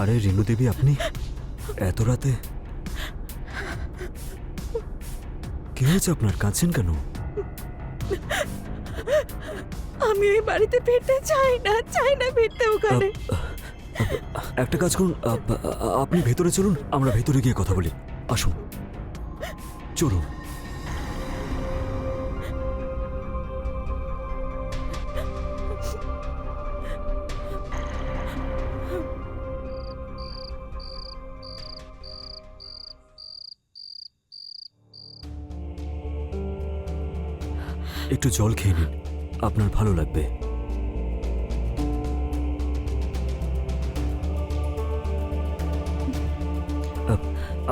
আরে রেণু দেবী, আপনি এত রাতে? কি হয়েছে আপনার? কাঁদছেন কেন? আমি এই বাড়িতে ফিরতে চাই না ফিরতে ওখানে। একটা কাজ করুন, আপনি ভেতরে চলুন, আমরা ভেতরে গিয়ে কথা বলি। আসুন, চলুন। একটু জল খেয়ে নিন, আপনার ভালো লাগবে।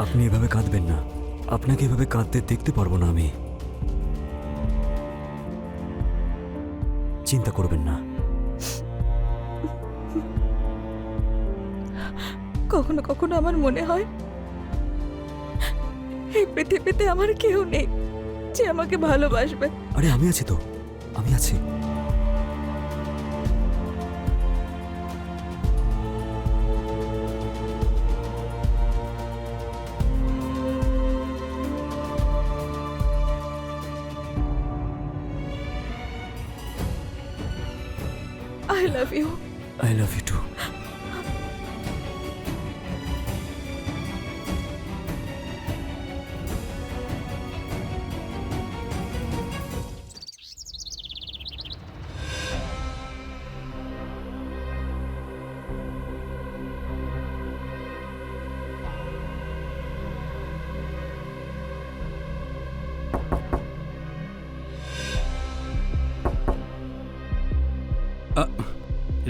আপনি এভাবে কাঁদবেন না, আপনাকে এভাবে কাঁদতে দেখতে পারবো না আমি। চিন্তা করবেন না। কখনো কখনো আমার মনে হয় এই পৃথিবীতে আমার কেউ নেই যে আমাকে ভালোবাসবে। আরে আমি আছি তো, আমি আছি। I love you. I love you too.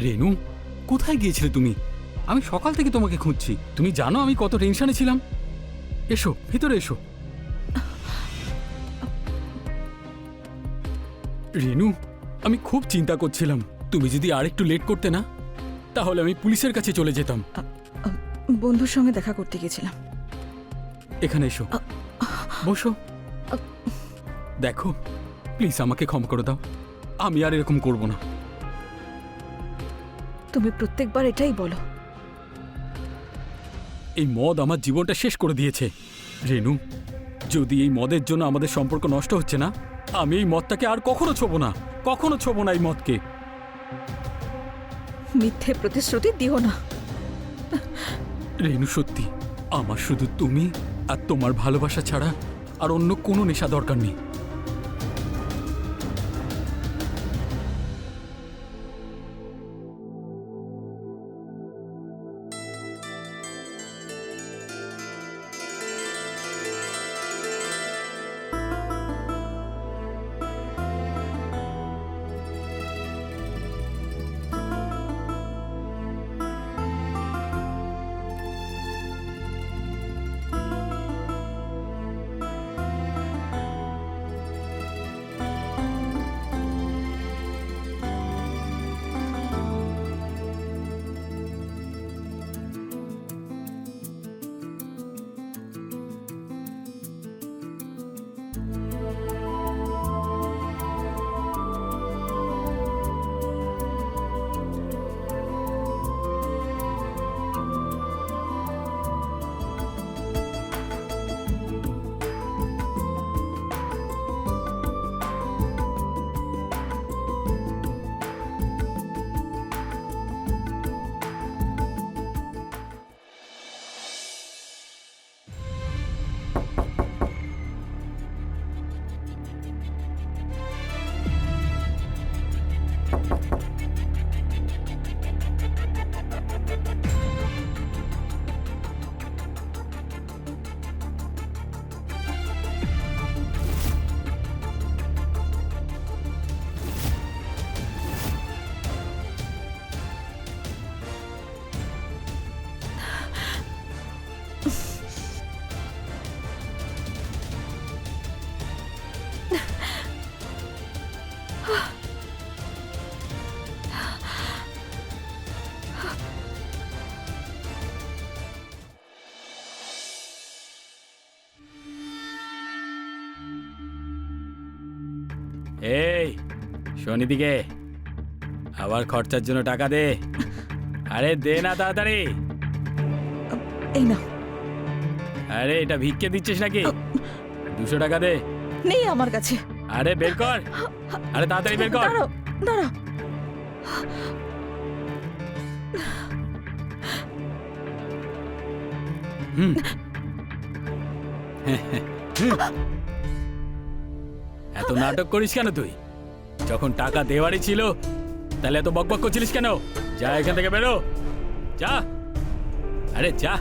Renu, কোথায় গিয়েছিলে তুমি? আমি সকাল থেকে তোমাকে খুঁজছি। তুমি জানো আমি কত টেনশনে ছিলাম। এসো, ভিতরে এসো। রেনু, আমি খুব চিন্তা করছিলাম। তুমি যদি আরেকটু লেট করতে না, তাহলে আমি পুলিশের কাছে চলে যেতাম। বন্ধুর সঙ্গে দেখা করতে গেছিলাম। এখানে এসো, বসো। দেখো, প্লিজ আমাকে ক্ষমা করে দাও। আমি আর এরকম করব না। তুমি প্রত্যেকবার এটাই বলো। এই মদ আমার জীবনটা শেষ করে দিয়েছে। রেনু, যদি এই মদের জন্য আমাদের সম্পর্ক নষ্ট হচ্ছে না, আমি এই মদটাকে আর কখনো ছোবো না। কখনো ছোবো না এই মদকে। মিথ্যে প্রতিশ্রুতি দিও না। রেনু, সত্যি আমার শুধু তুমি আর তোমার ভালোবাসা ছাড়া আর অন্য কোনো নেশা দরকার নেই। এই শোন দিকে, আবার খরচার জন্য টাকা দে। আরে দে না তাড়াতাড়ি। এই না, আরে এটা ভিক্ষে দিচ্ছিস নাকি? 200 টাকা দে। নেই আমার কাছে। আরে বের কর, আরে তাড়াতাড়ি বের কর। দাঁড়াও দাঁড়াও। হুম। এত নাটক করিস কেন তুই? যখন টাকা দেওয়ারই ছিল তাহলে এত বকবক করছিলিস কেন? যা এখান থেকে বেরো, যা। আরে যা,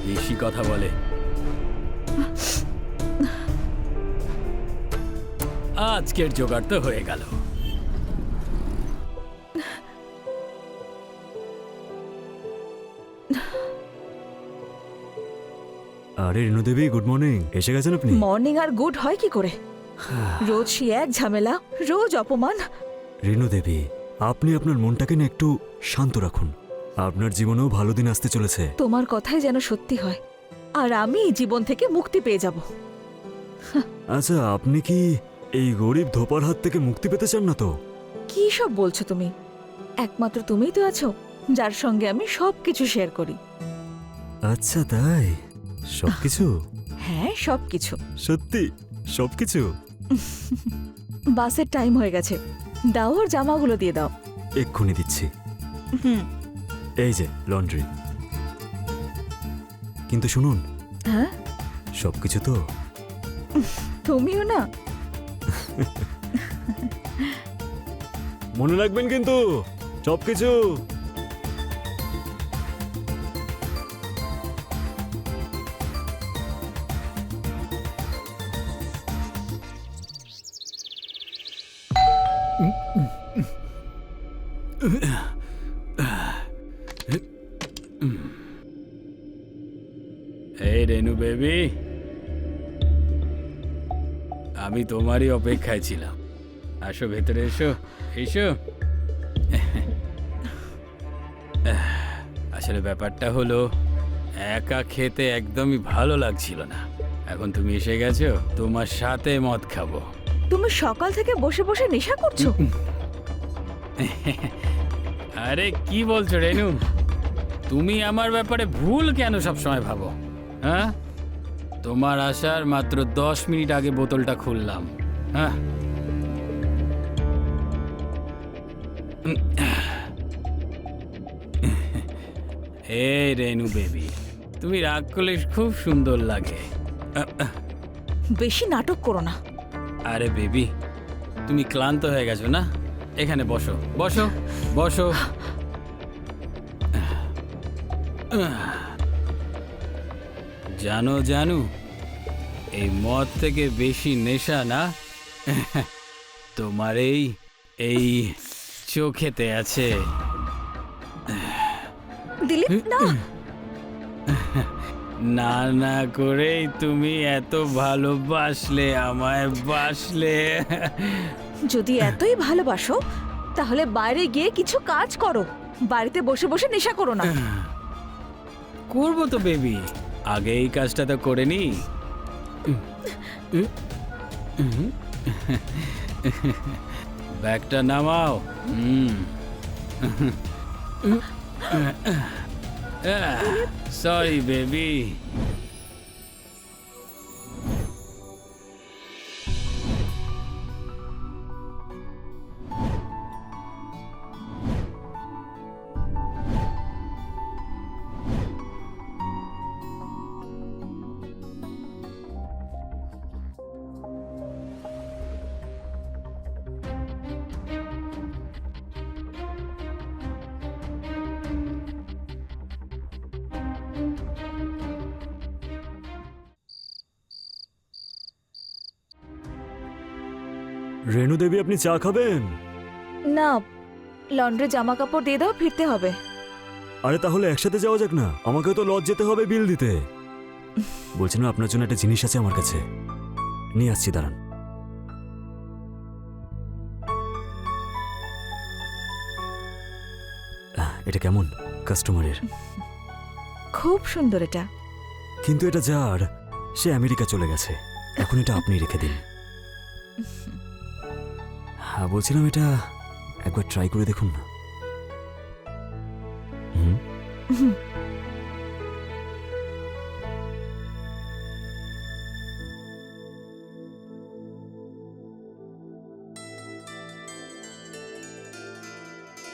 বেশি কথা বলে। আজকের জোগাড় তো হয়ে গেল। আরে রেনু দেবী, গুড মর্নিং। এসে গেছেন আপনি? মর্নিং আর গুড হয় কি করে? রোজ সে এক ঝামেলা, রোজ অপমান। রেনু দেবী, আপনি আপনার মনটাকে না একটু শান্ত রাখুন। আপনার জীবনেও ভালো দিন আসতে চলেছে। তোমার কথাই যেন সত্যি হয়, আর আমি এই জীবন থেকে মুক্তি পেয়ে যাব। আচ্ছা, আপনি কি এই গরিব ধোপার হাত থেকে মুক্তি পেতে চান না তো? কি সব বলছো তুমি? একমাত্র তুমিই তো আছো যার সঙ্গে আমি সবকিছু শেয়ার করি। আচ্ছা তাই, সবকিছু? হ্যাঁ, সবকিছু। সত্যি সবকিছু? বাসের টাইম হয়ে গেছে, দাও ওর জামাগুলো দিয়ে দাও। এক্ষুনি দিচ্ছি। হুম। এই যে লন্ড্রি। কিন্তু শুনুন, হ্যাঁ, সবকিছু তো? তুমিও না। মনে রাখবেন কিন্তু, সবকিছু। এই রেনু বেবি, আমি তোমারই অপেক্ষায় ছিলাম। আসো ভেতরে, এসো এসো। আসলে ব্যাপারটা হলো, একা খেতে একদমই ভালো লাগছিল না। এখন তুমি এসে গেছো, তোমার সাথে মদ খাবো। তুমি সকাল থেকে বসে বসে নেশা করছো? আরে কি বলছো রেনু? তুমি আমার ব্যাপারে ভুল কেন সবসময় ভাবো? হ্যাঁ, তোমার আসার মাত্র 10 মিনিট আগে বোতলটা খুললাম। হ্যাঁ, এই রেনু বেবি, তুমি রাগ করলে খুব সুন্দর লাগে। বেশি নাটক করো না। আরে বেবি, তুমি ক্লান্ত হয়ে গেছো না? এখানে বসো বসো বসো। জানো জানু, এই মদ থেকে বেশি নেশা না তোমার এই চোখেতে আছে। দিলীপ, না। না না করেই তুমি এত ভালোবাসলে আমায়, বাসলে। যদি এতই ভালোবাসো তাহলে বাইরে গিয়ে কিছু কাজ করো, বাড়িতে বসে বসে নেশা করো না। করবো তো বেবি, আগে এই কাজটা তো করে নি। ব্যাগটা নামাও। Sorry baby. রেনু দেবী, আপনি চা খাবেন? না, লন্ড্রি জামা কাপড় দিয়ে দাও, ফিরতে হবে। আরে তাহলে একসাথে যাওয়া যাক না, আমাকে তো লজ যেতে হবে বিল দিতে। বলছিলাম আপনার জন্য একটা জিনিস আছে আমার কাছে, নিয়ে আসছি, দাঁড়ান। এটা কেমন? কাস্টমারের। খুব সুন্দর এটা। কিন্তু এটা যার, সে আমেরিকা চলে গেছে। এখন এটা আপনি রেখে দিন। হ্যাঁ, বলছিলাম এটা একবার ট্রাই করে দেখুন না। হুম।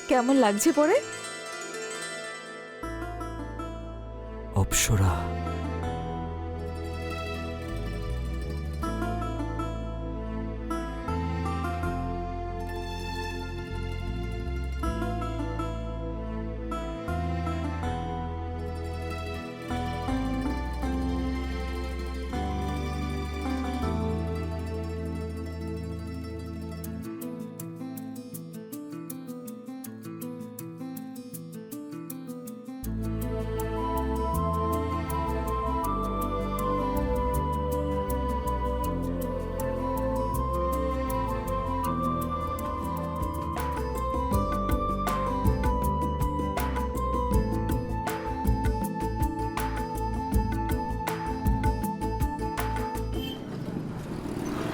কেমন লাগছে পরে? অপ্সরা।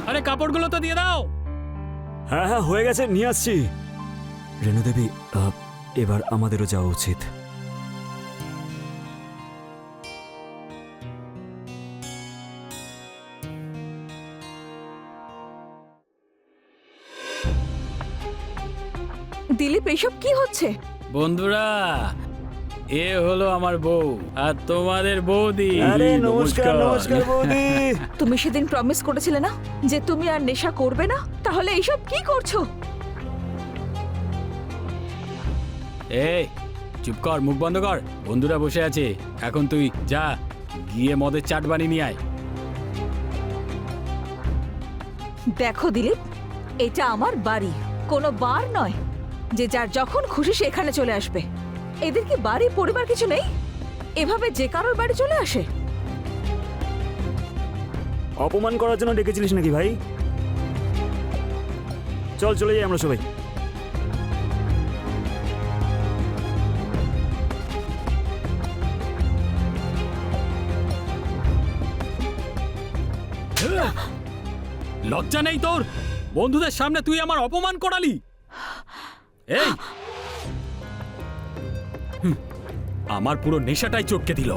আরে কাপড়গুলো তো দিয়ে দাও। হ্যাঁ হ্যাঁ, হয়ে গেছে, নিয়ে আসছি। রেণু দেবী, এবার আমাদেরও যাওয়া উচিত। দিলীপ, এসব কি হচ্ছে? বন্ধুরা, এ হলো আমার বউ আর তোমাদের বৌদি। আরে নমস্কার নমস্কার বৌদি। তুমি সেদিন প্রমিস করেছিলে না যে তুমি আর নেশা করবে না? তাহলে এইসব কি করছো? এই চুপ কর, মুখ বন্ধ কর। বন্ধুরা বসে আছে, এখন তুই যা গিয়ে মদের চাট বানিয়ে নিয়ে আয়। দেখো দিলীপ, এটা আমার বাড়ি, কোনো বার নয় যে যার যখন খুশি সেখানে চলে আসবে। এদের কি বাড়ি পরিবার কিছু নেই? এভাবে যে কারোর বাড়ি চলে আসে? অপমান করার জন্য ডেকেছিলিস নাকি ভাই? চল চলে যাই আমরা সবাই। লজ্জা নেই তোর? বন্ধুদের সামনে তুই আমার অপমান করালি। এই আমার পুরো নেশাটাই চটকে দিল।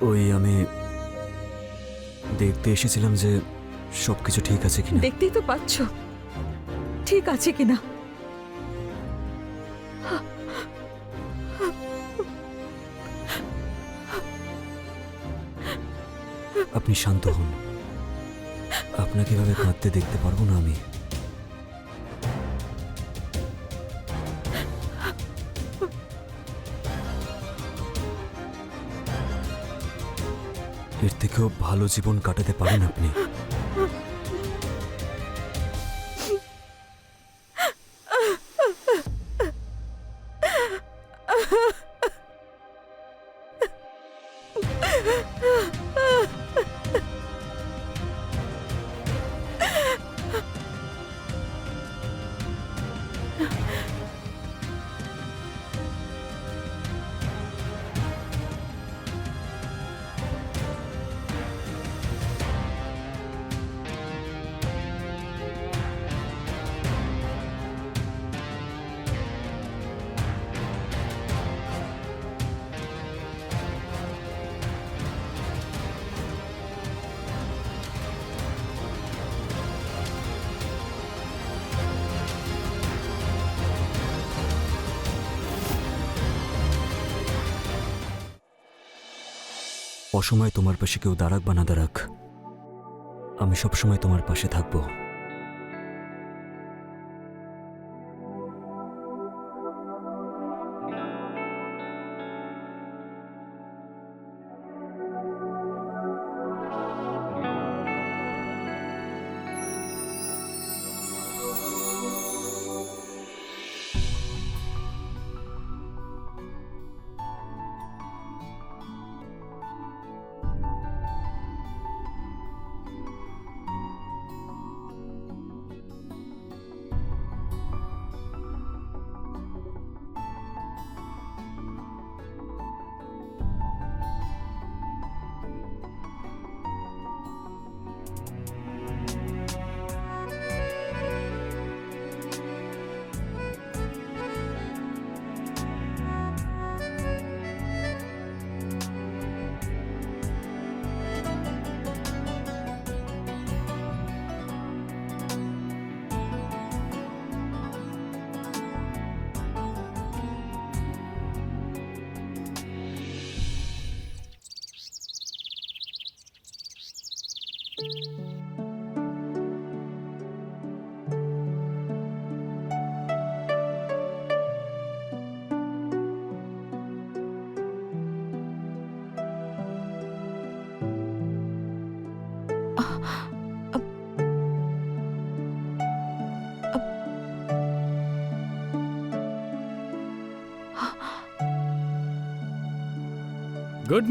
ওই আমি দেখতে এসেছিলাম যে সবকিছু ঠিক আছে কিনা। দেখতেই তো পাচ্ছ ঠিক আছে কিনা। আপনি শান্ত হন, আপনাকে এভাবে কাঁদতে দেখতে পারবো না আমি। এর থেকেও ভালো জীবন কাটাতে পারেন আপনি। অসময়ে তোমার পাশে কেউ দাঁড়াক বা না দাঁড়াক, আমি সবসময় তোমার পাশে থাকবো। Good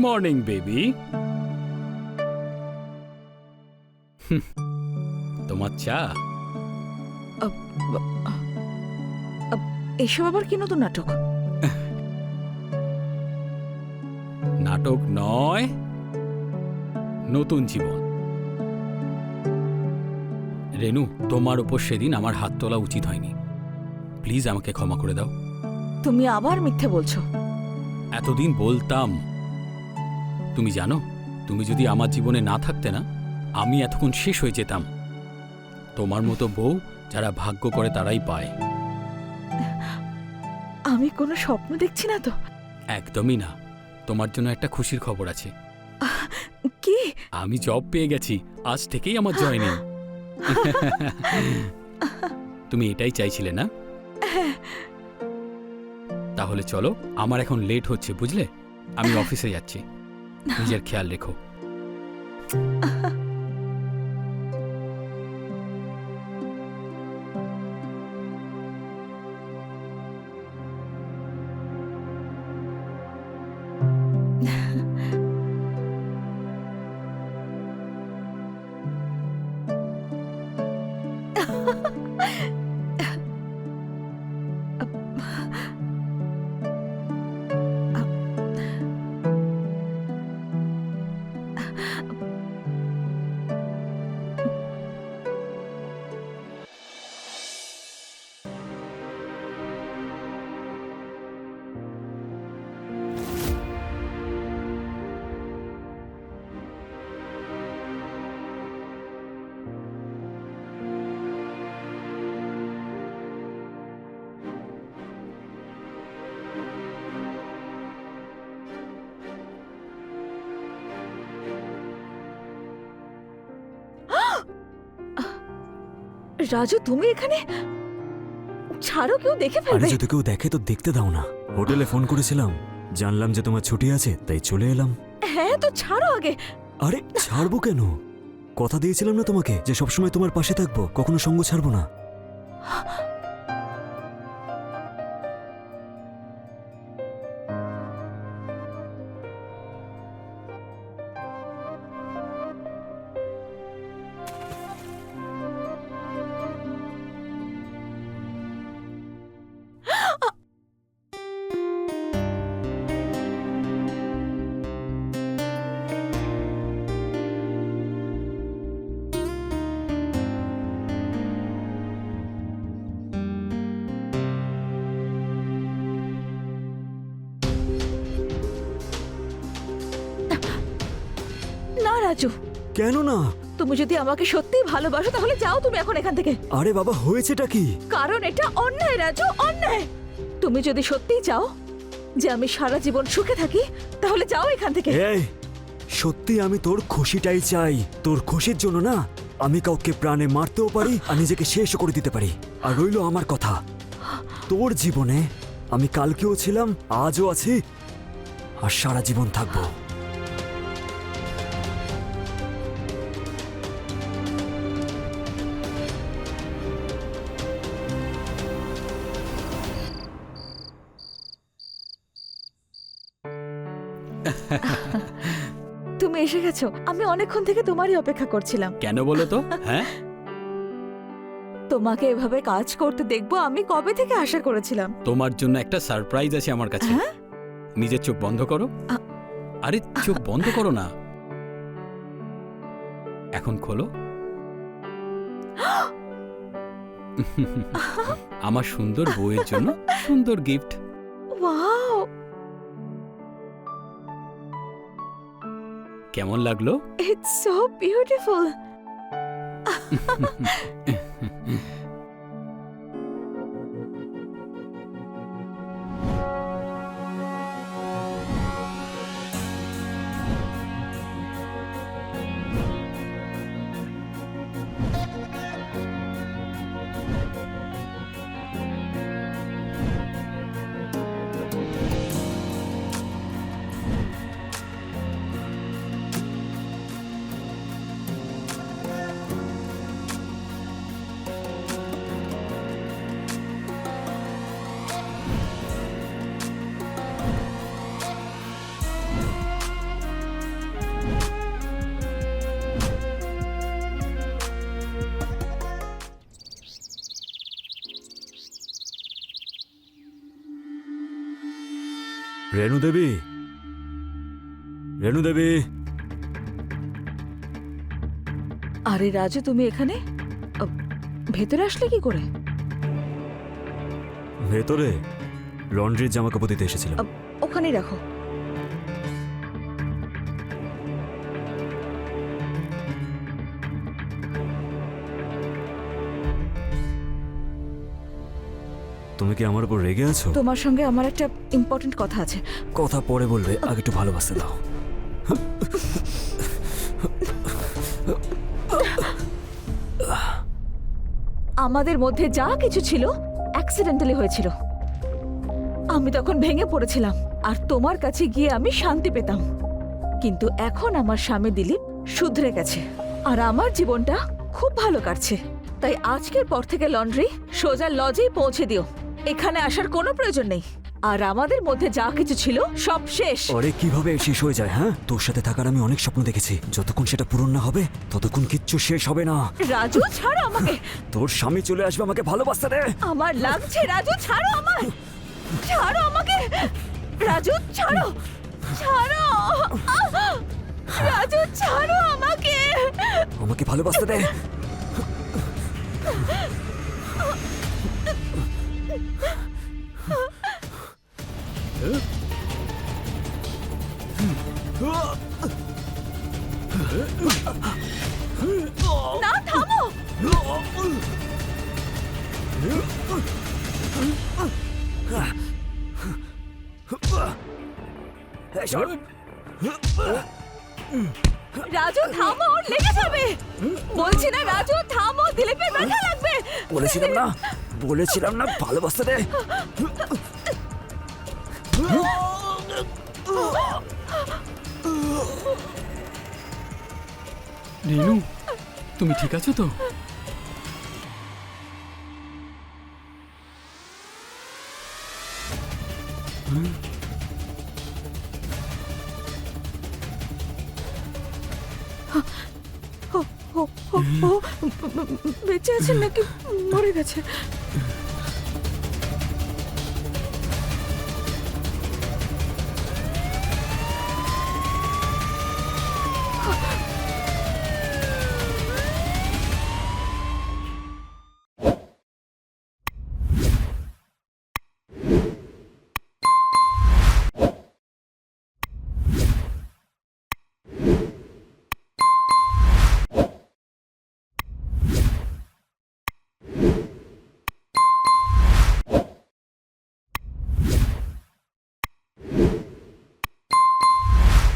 morning baby. তোমার চা। এসব আবার কি নতুন নাটক? নাটক নয়, নতুন জীবন। রেনু, তোমার উপর সেদিন আমার হাত তোলা উচিত হয়নি। প্লিজ আমাকে ক্ষমা করে দাও। তুমি আবার মিথ্যে বলছো। এতদিন বলতাম। তুমি জানো, তুমি যদি আমার জীবনে না থাকতে না, আমি এতক্ষণ শেষ হয়ে যেতাম। তোমার মতো বউ যারা ভাগ্য করে তারাই পায়। আমি কোনো স্বপ্ন দেখছি না তো? একদমই না। তোমার জন্য একটা খুশির খবর আছে। কি? আমি জব পেয়ে গেছি। আজ থেকেই আমার জয়েনিং। তুমি এটাই চাইছিলে না? তাহলে চলো, আমার এখন লেট হচ্ছে বুঝলে। আমি অফিসে যাচ্ছি। নিজের খেয়াল রেখো। রাজু, তুমি এখানে? ছাড়ো, কেউ দেখে আরে ফেলবে। যদি কেউ দেখে তো দেখতে দাও না। হোটেলে ফোন করেছিলাম, জানলাম যে তোমার ছুটি আছে, তাই চলে এলাম। হ্যাঁ তো ছাড়ো আগে। আরে ছাড়বো কেন? কথা দিয়েছিলাম না তোমাকে যে সবসময় তোমার পাশে থাকবো, কখনো সঙ্গ ছাড়বো না। না রাজু, কেন না? তুমি যদি আমাকে সত্যিই ভালোবাসো তাহলে যাও তুমি এখন এখান থেকে। আরে বাবা, হয়েছেটা কি? কারণ এটা অন্যায় রাজু, অন্যায়। তুমি যদি সত্যিই চাও যে আমি সারা জীবন সুখে থাকি তাহলে যাও এখান থেকে। এই, সত্যি আমি তোর খুশিটাই চাই। তোর খুশির জন্য না আমি কাউকে প্রাণে মারতেও পারি আর নিজেকে শেষ করে দিতে পারি। আর রইলো আমার কথা, তোর জীবনে আমি কালকেও ছিলাম, আজও আছি, আর সারা জীবন থাকবো। তুমি এসে গেছো। আমি অনেকক্ষণ থেকে তোমারই অপেক্ষা করছিলাম। কেন বলো তো? হ্যাঁ, তোমাকে এভাবে কাজ করতে দেখবো আমি কবে থেকে আশা করেছিলাম। তোমার জন্য একটা সারপ্রাইজ আছে আমার কাছে। হ্যাঁ? নিজের চোখ বন্ধ করো। আরে চোখ বন্ধ করো না, এখন খোলো। আমার সুন্দর বউয়ের জন্য সুন্দর গিফট। ওয়াও, কেমন লাগলো? It's so beautiful. Renu Devi, Renu Devi. আরে রাজু, তুমি এখানে ভেতরে আসলে কি করে? ভেতরে লন্ড্রির জামা কাপড় দিতে এসেছিল। ওখানেই রাখো। তুমি কি আমার উপর রেগে আছো? তোমার সঙ্গে আমার একটা ইম্পর্টেন্ট কথা আছে। কথা পরে বলবে, আগে একটু ভালোবাসতে দাও। আমাদের মধ্যে যা কিছু ছিল অ্যাক্সিডেন্টালি হয়েছিল। আমি তখন ভেঙে পড়েছিলাম, আর তোমার কাছে গিয়ে আমি শান্তি পেতাম। কিন্তু এখন আমার স্বামী দিলীপ শুধরে গেছে, আর আমার জীবনটা খুব ভালো কাটছে। তাই আজকের পর থেকে লন্ড্রি সোজা লজেই পৌঁছে দিও। এখানে আসার কোনো প্রয়োজন নেই। আর আমাদের মধ্যে যা কিছু ছিল সব শেষ। আরে কিভাবে শেষ হয়ে যায়? হ্যাঁ, তোর সাথে থাকার আমি অনেক স্বপ্ন দেখেছি। যতক্ষণ সেটা পূরণ না হবে ততক্ষণ কিচ্ছু শেষ হবে না। রাজু, ছাড়ো আমাকে। তোর স্বামী চলে আসবে, আমাকে ভালোবাসতে দে। আমার লাগছে। রাজু, ছাড়ো আমায়। ছাড়ো আমাকে। রাজু, ছাড়ো। ছাড়ো। রাজু, ছাড়ো আমাকে। আমাকে ভালোবাসতে দে। না, থামো। এই সর। রাজু, থামো, ওর লেগে যাবে। বলছি না রাজু, থামো, দিলীপের ব্যথা লাগবে। বলেছিলাম না ভালোবাসতে দে। রেনু, তুমি ঠিক আছো তো? ও, ও, ও, ও, বেঁচে আছেন নাকি মরে গেছে?